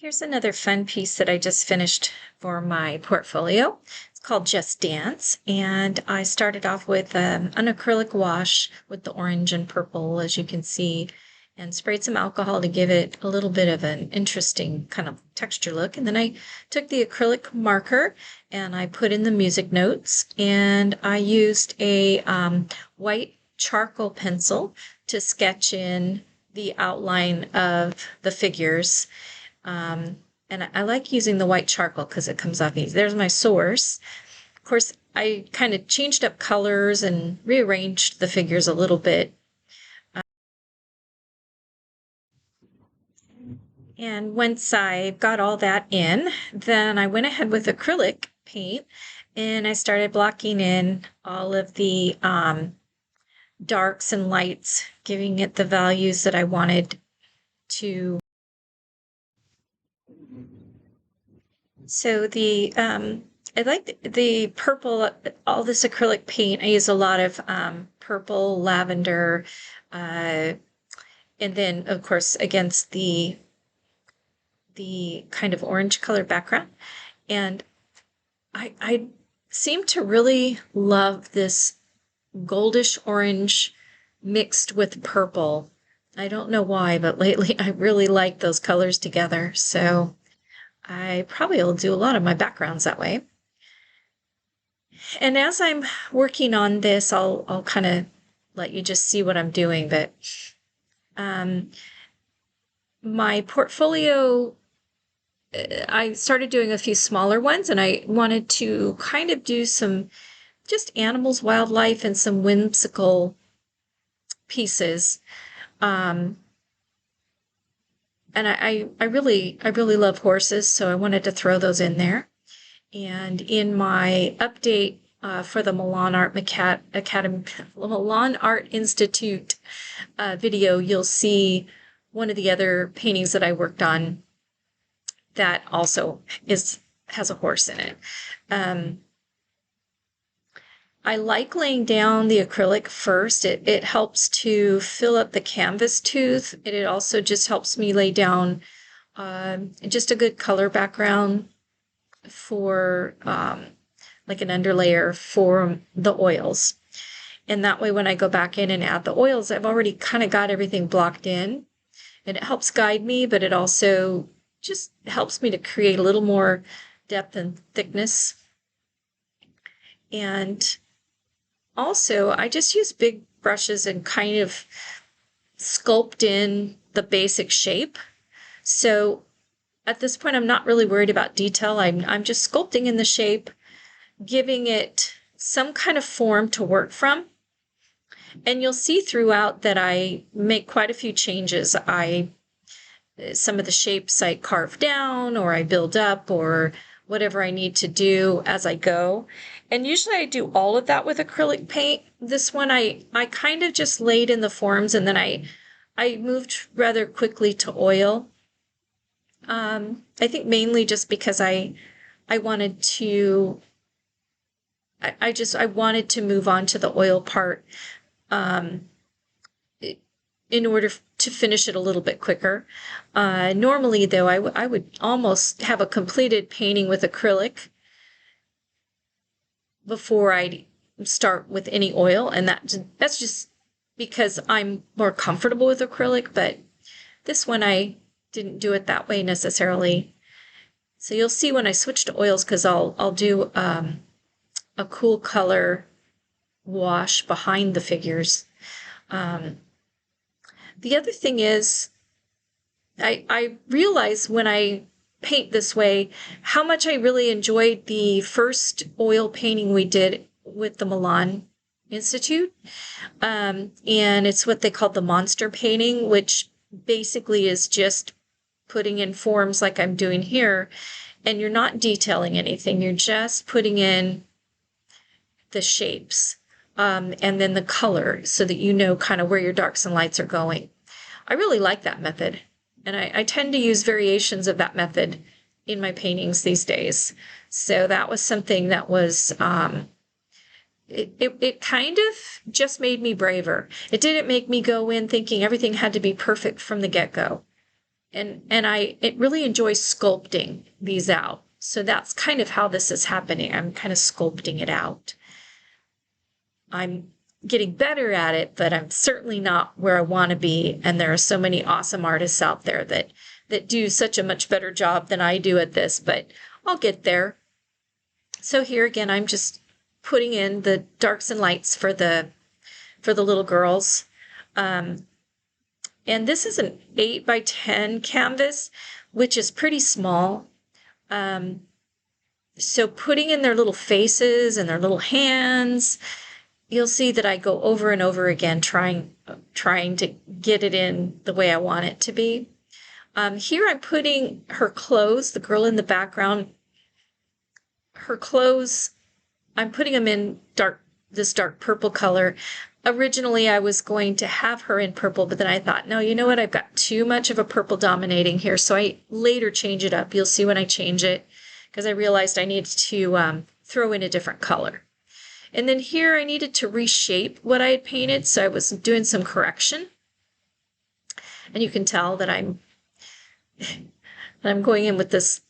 Here's another fun piece that I just finished for my portfolio. It's called Just Dance, and I started off with an acrylic wash with the orange and purple, as you can see, and sprayed some alcohol to give it a little bit of an interesting kind of texture look. And then I took the acrylic marker and I put in the music notes, and I used a white charcoal pencil to sketch in the outline of the figures. And I like using the white charcoal because it comes off easy. There's my source. Of course, I kind of changed up colors and rearranged the figures a little bit. And once I got all that in, then I went ahead with acrylic paint and I started blocking in all of the darks and lights, giving it the values that I wanted to. So I like the purple, all this acrylic paint. I use a lot of purple, lavender, and then of course against the kind of orange color background. And I seem to really love this goldish orange mixed with purple. I don't know why, but lately I really like those colors together. So I probably will do a lot of my backgrounds that way. And as I'm working on this, I'll kind of let you just see what I'm doing. But my portfolio, I started doing a few smaller ones, and I wanted to kind of do some just animals, wildlife, and some whimsical pieces. And I really love horses, so I wanted to throw those in there. And in my update for the Milan Art Academy, Milan Art Institute video, you'll see one of the other paintings that I worked on that also has a horse in it. I like laying down the acrylic first. It helps to fill up the canvas tooth. It also just helps me lay down just a good color background for like an underlayer for the oils. And that way when I go back in and add the oils, I've already kind of got everything blocked in. And it helps guide me, but it also just helps me to create a little more depth and thickness. And also, I just use big brushes and kind of sculpt in the basic shape. So at this point, I'm not really worried about detail. I'm just sculpting in the shape, giving it some kind of form to work from. And you'll see throughout that I make quite a few changes. Some of the shapes I carve down, or I build up, or whatever I need to do as I go. And usually I do all of that with acrylic paint. This one I kind of just laid in the forms, and then I moved rather quickly to oil. I think mainly just because I wanted to I wanted to move on to the oil part in order to finish it a little bit quicker. Normally, though, I would almost have a completed painting with acrylic before I start with any oil, and that's just because I'm more comfortable with acrylic, but this one I didn't do it that way necessarily. So you'll see when I switch to oils, because I'll do a cool color wash behind the figures. The other thing is, I realize when I paint this way how much I really enjoyed the first oil painting we did with the Milan Institute. And it's what they call the monster painting, which basically is just putting in forms like I'm doing here, and you're not detailing anything. You're just putting in the shapes and then the color so that you know kind of where your darks and lights are going. I really like that method, and I tend to use variations of that method in my paintings these days. So that was something that was it kind of just made me braver. It didn't make me go in thinking everything had to be perfect from the get-go. and I really enjoy sculpting these out. So that's kind of how this is happening. I'm kind of sculpting it out. I'm getting better at it, but I'm certainly not where I want to be. And there are so many awesome artists out there that do such a much better job than I do at this, but I'll get there. So here again, I'm just putting in the darks and lights for the little girls. And this is an 8 by 10 canvas, which is pretty small. So putting in their little faces and their little hands, you'll see that I go over and over again trying to get it in the way I want it to be. Here I'm putting her clothes, the girl in the background, her clothes, I'm putting them in this dark purple color. Originally, I was going to have her in purple, but then I thought, no, you know what? I've got too much of a purple dominating here. So I later change it up. You'll see when I change it, because I realized I needed to throw in a different color. And then here I needed to reshape what I had painted, so I was doing some correction. And you can tell that I'm going in with this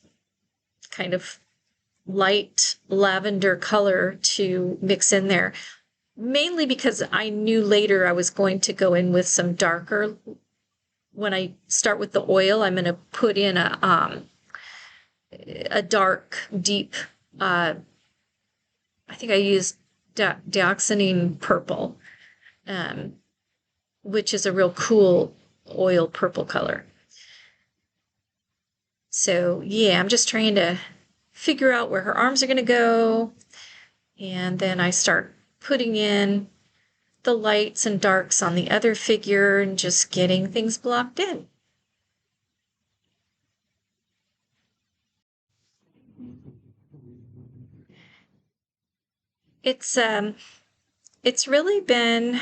kind of light lavender color to mix in there, mainly because I knew later I was going to go in with some darker. When I start with the oil, I'm going to put in a dark, deep, I think I used dioxazine purple, which is a real cool oil purple color. So yeah, I'm just trying to figure out where her arms are going to go. And then I start putting in the lights and darks on the other figure and just getting things blocked in. It's really been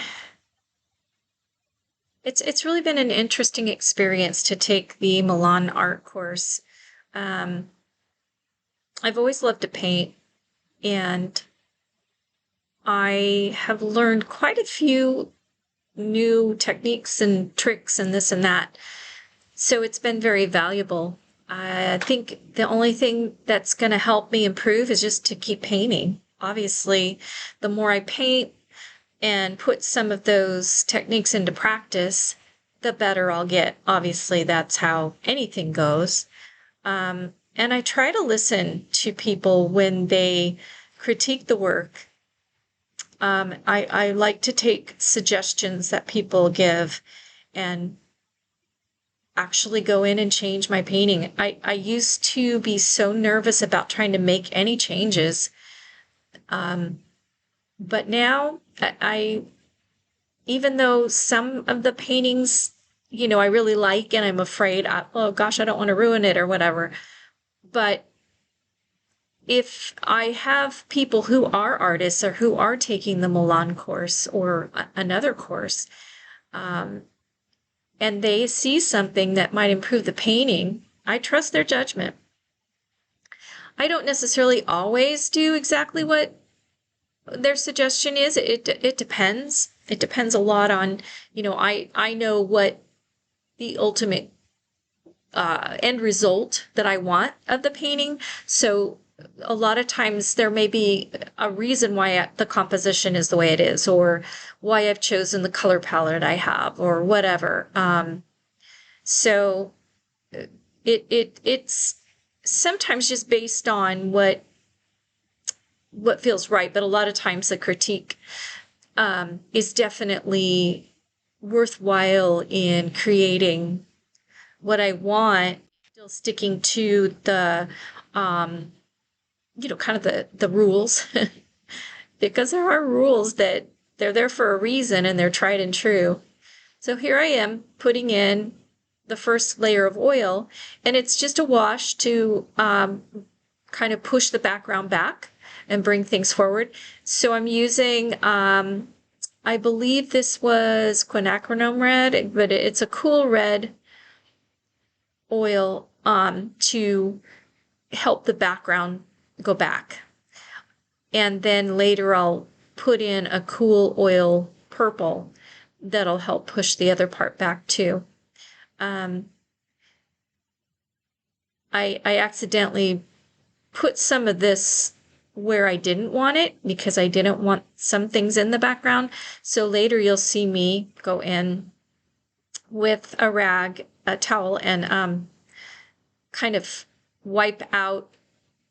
an interesting experience to take the Milan art course. I've always loved to paint, and I have learned quite a few new techniques and tricks and this and that. So it's been very valuable. I think the only thing that's going to help me improve is just to keep painting. Obviously, the more I paint and put some of those techniques into practice, the better I'll get. Obviously, that's how anything goes. And I try to listen to people when they critique the work. I like to take suggestions that people give and actually go in and change my painting. I used to be so nervous about trying to make any changes. But now even though some of the paintings, I really like and I'm afraid, oh gosh, I don't want to ruin it or whatever. But if I have people who are artists or who are taking the Milan course or another course, and they see something that might improve the painting, I trust their judgment. I don't necessarily always do exactly what their suggestion is. It depends. It depends a lot on, I know what the ultimate end result that I want of the painting. So a lot of times there may be a reason why the composition is the way it is, or why I've chosen the color palette I have, or whatever. So it's sometimes just based on what feels right, but a lot of times the critique is definitely worthwhile in creating what I want, still sticking to the kind of the rules, because there are rules that they're there for a reason and they're tried and true. So here I am putting in the first layer of oil, and it's just a wash to kind of push the background back and bring things forward. So I'm using, I believe this was quinacridone red, but it's a cool red oil to help the background go back. And then later I'll put in a cool oil purple that'll help push the other part back too. I accidentally put some of this where I didn't want it because I didn't want some things in the background. So later you'll see me go in with a rag, a towel, and kind of wipe out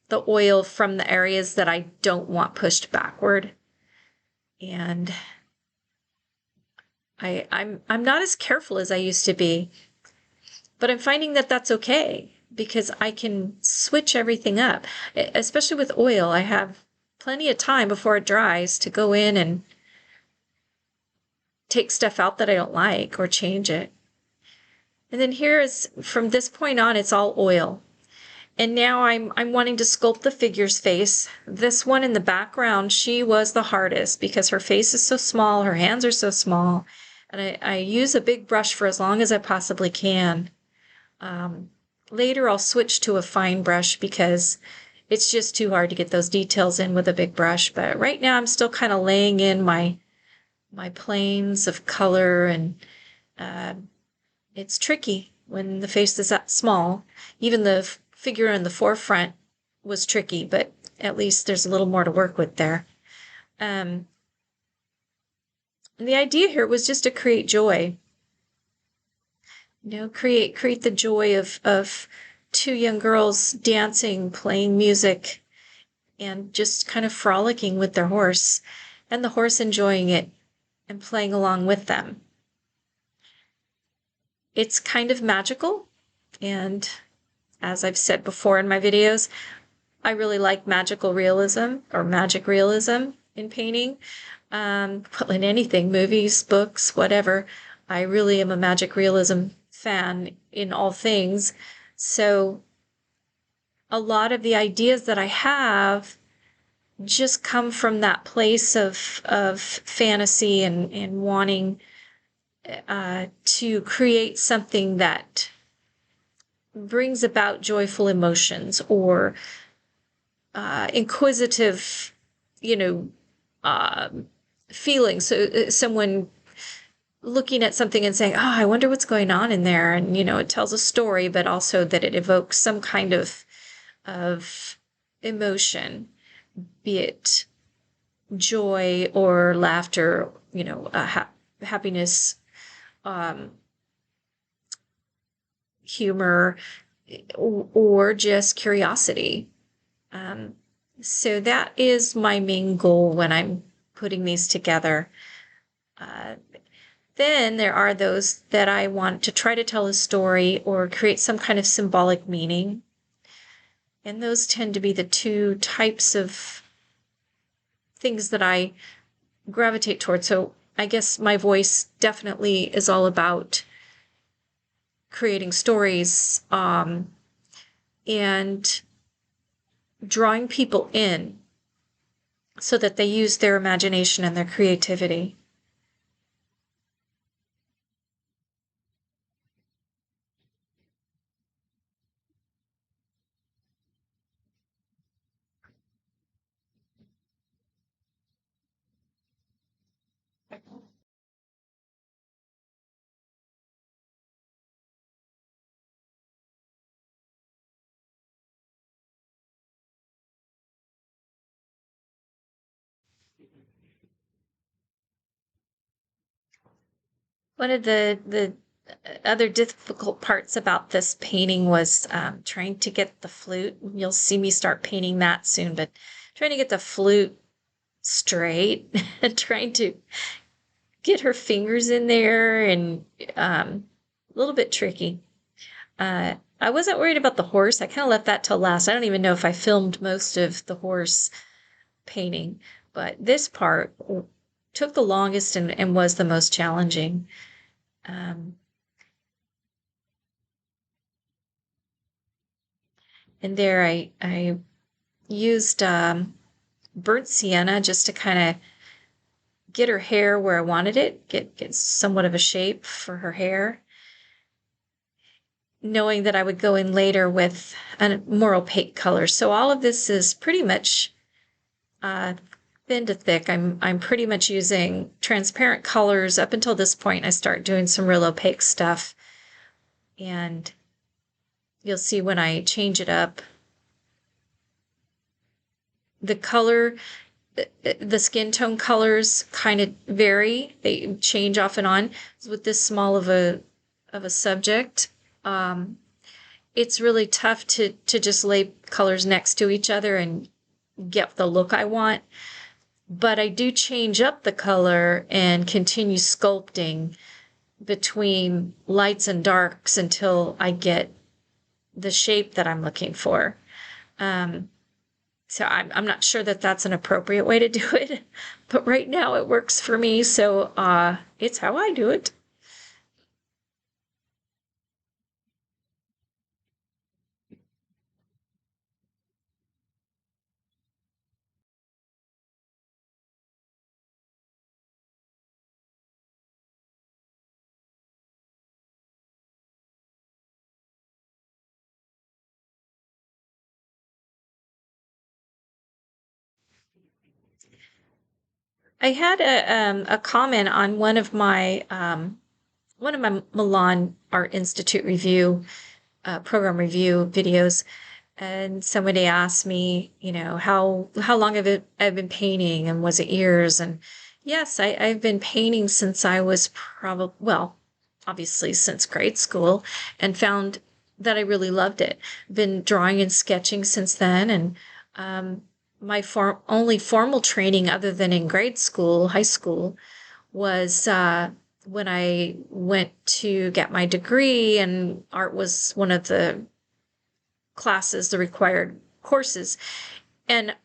the oil from the areas that I don't want pushed backward. And I'm not as careful as I used to be, but I'm finding that that's okay because I can switch everything up. Especially with oil, I have plenty of time before it dries to go in and take stuff out that I don't like or change it. And then here is, from this point on, it's all oil. And now I'm wanting to sculpt the figure's face. This one in the background, she was the hardest because her face is so small, her hands are so small, and I use a big brush for as long as I possibly can. Later I'll switch to a fine brush because it's just too hard to get those details in with a big brush. But right now I'm still kind of laying in my planes of color, and it's tricky when the face is that small. Even the figure in the forefront was tricky, but at least there's a little more to work with there. And the idea here was just to create joy. Create the joy of two young girls dancing, playing music, and just kind of frolicking with their horse, and the horse enjoying it and playing along with them. It's kind of magical, and as I've said before in my videos, I really like magical realism or magic realism in painting. Well, in anything, movies, books, whatever. I really am a magic realism fan in all things. So a lot of the ideas that I have just come from that place of fantasy and wanting to create something that brings about joyful emotions or inquisitive, feelings. So someone looking at something and saying, "Oh, I wonder what's going on in there," and it tells a story, but also that it evokes some kind of emotion, be it joy or laughter, happiness, humor, or just curiosity. So that is my main goal when I'm putting these together. Then there are those that I want to try to tell a story or create some kind of symbolic meaning. And those tend to be the two types of things that I gravitate towards. So I guess my voice definitely is all about creating stories and drawing people in so that they use their imagination and their creativity. One of the other difficult parts about this painting was trying to get the flute. You'll see me start painting that soon, but trying to get the flute straight and trying to get her fingers in there, and a little bit tricky. I wasn't worried about the horse. I kind of left that till last. I don't even know if I filmed most of the horse painting, but this part took the longest and was the most challenging. And there I used burnt sienna just to kind of get her hair where I wanted it, get somewhat of a shape for her hair, knowing that I would go in later with a more opaque color. So all of this is pretty much thin to thick. I'm pretty much using transparent colors. Up until this point, I start doing some real opaque stuff. And you'll see when I change it up, the color, the skin tone colors kind of vary. They change off and on. With this small of a subject, it's really tough to just lay colors next to each other and get the look I want. But I do change up the color and continue sculpting between lights and darks until I get the shape that I'm looking for. So I'm not sure that that's an appropriate way to do it, but right now it works for me. So it's how I do it. I had a comment on one of my Milan Art Institute review program review videos, and somebody asked me, how long I've been painting, and was it years? And yes, I've been painting since I was obviously since grade school, and found that I really loved it. Been drawing and sketching since then, and my only formal training other than in high school, was when I went to get my degree, and art was one of the classes, the required courses. And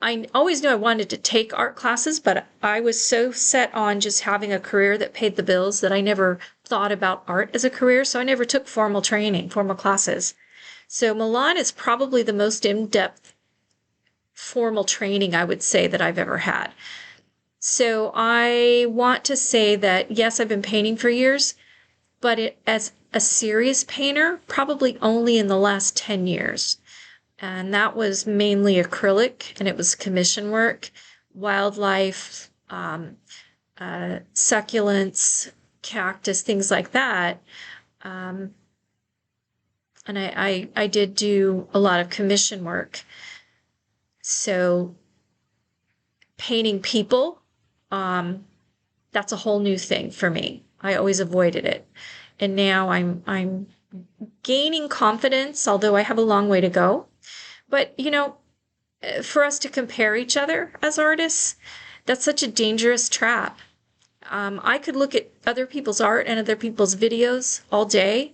I always knew I wanted to take art classes, but I was so set on just having a career that paid the bills that I never thought about art as a career. So I never took formal classes. So Milan is probably the most in-depth formal training I would say that I've ever had. So I want to say that, yes, I've been painting for years, but as a serious painter, probably only in the last 10 years. And that was mainly acrylic, and it was commission work, wildlife, succulents, cactus, things like that. And I did do a lot of commission work. So painting people, that's a whole new thing for me. I always avoided it. And now I'm gaining confidence, although I have a long way to go. But, for us to compare each other as artists, that's such a dangerous trap. I could look at other people's art and other people's videos all day,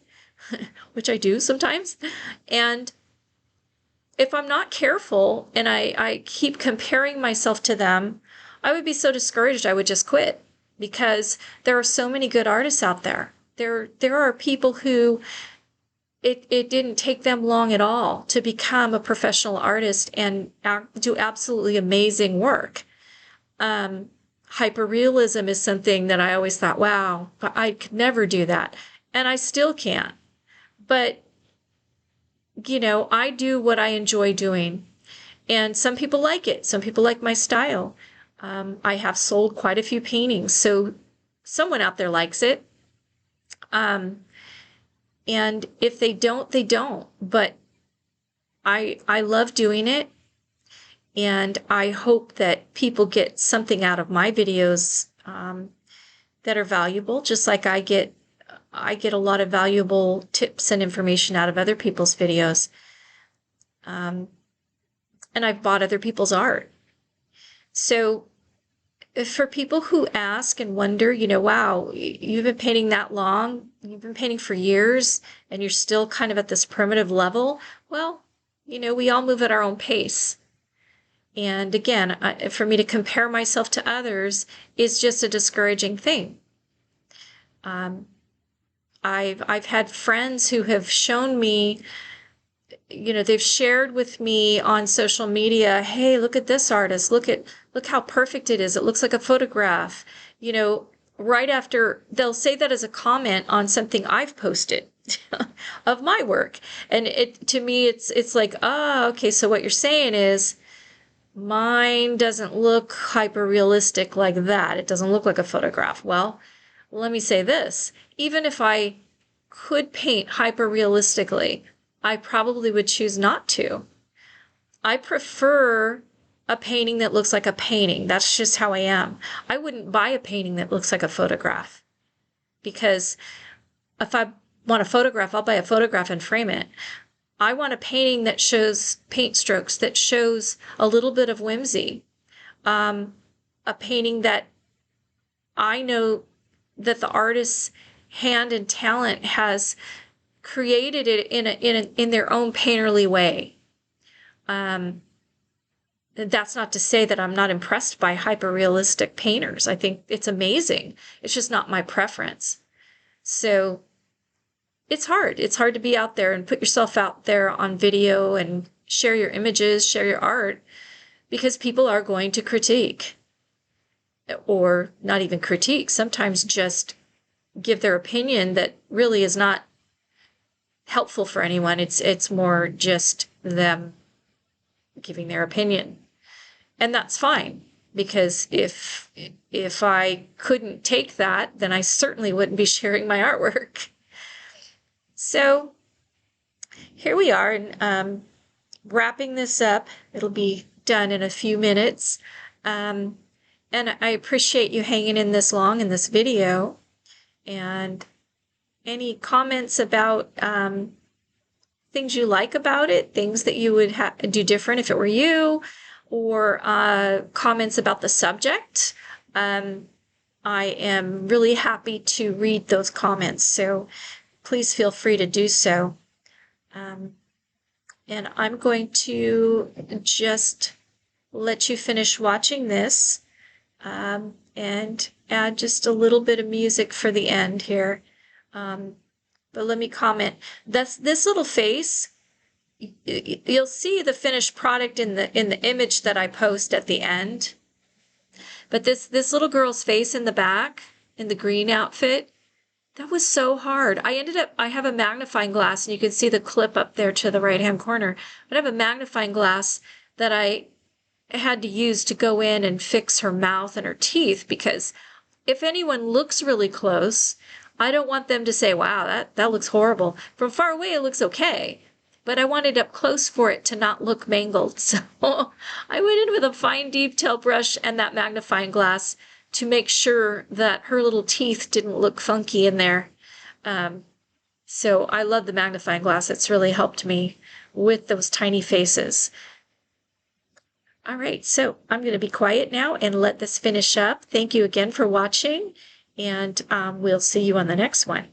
which I do sometimes. And if I'm not careful and I keep comparing myself to them, I would be so discouraged I would just quit, because there are so many good artists out there. There are people who it didn't take them long at all to become a professional artist and do absolutely amazing work. Hyperrealism is something that I always thought, wow, I could never do that. And I still can't. But, I do what I enjoy doing. And some people like it. Some people like my style. I have sold quite a few paintings, so someone out there likes it. And if they don't, they don't. But I love doing it, and I hope that people get something out of my videos that are valuable, just like I get a lot of valuable tips and information out of other people's videos. And I've bought other people's art. So for people who ask and wonder, wow, you've been painting that long, you've been painting for years, and you're still kind of at this primitive level. Well, we all move at our own pace. And again, for me to compare myself to others is just a discouraging thing. I've had friends who have shown me, they've shared with me on social media, hey, look at this artist, look how perfect it is. It looks like a photograph. Right after, they'll say that as a comment on something I've posted of my work. And to me, it's like, oh, okay, so what you're saying is mine doesn't look hyper realistic like that. It doesn't look like a photograph. Well, let me say this. Even if I could paint hyper realistically, I probably would choose not to. I prefer a painting that looks like a painting. That's just how I am. I wouldn't buy a painting that looks like a photograph, because if I want a photograph, I'll buy a photograph and frame it. I want a painting that shows paint strokes, that shows a little bit of whimsy. A painting that I know that the artist's hand and talent has created it in their own painterly way. That's not to say that I'm not impressed by hyper-realistic painters. I think it's amazing. It's just not my preference. So it's hard. It's hard to be out there and put yourself out there on video and share your images, share your art, because people are going to critique, or not even critique, sometimes just give their opinion that really is not helpful for anyone. It's more just them giving their opinion. And that's fine, because if I couldn't take that, then I certainly wouldn't be sharing my artwork. So here we are, and wrapping this up. It'll be done in a few minutes. And I appreciate you hanging in this long in this video. And any comments about things you like about it, things that you would do different if it were you, or comments about the subject. I am really happy to read those comments, so please feel free to do so. And I'm going to just let you finish watching this and add just a little bit of music for the end here. But let me comment. This little face, you'll see the finished product in the image that I post at the end. But this little girl's face in the back, in the green outfit, that was so hard. I have a magnifying glass, and you can see the clip up there to the right-hand corner. But I have a magnifying glass that I had to use to go in and fix her mouth and her teeth, because if anyone looks really close, I don't want them to say, wow, that looks horrible. From far away, it looks okay. But I wanted up close for it to not look mangled. So I went in with a fine detail brush and that magnifying glass to make sure that her little teeth didn't look funky in there. So I love the magnifying glass. It's really helped me with those tiny faces. All right, so I'm going to be quiet now and let this finish up. Thank you again for watching, and we'll see you on the next one.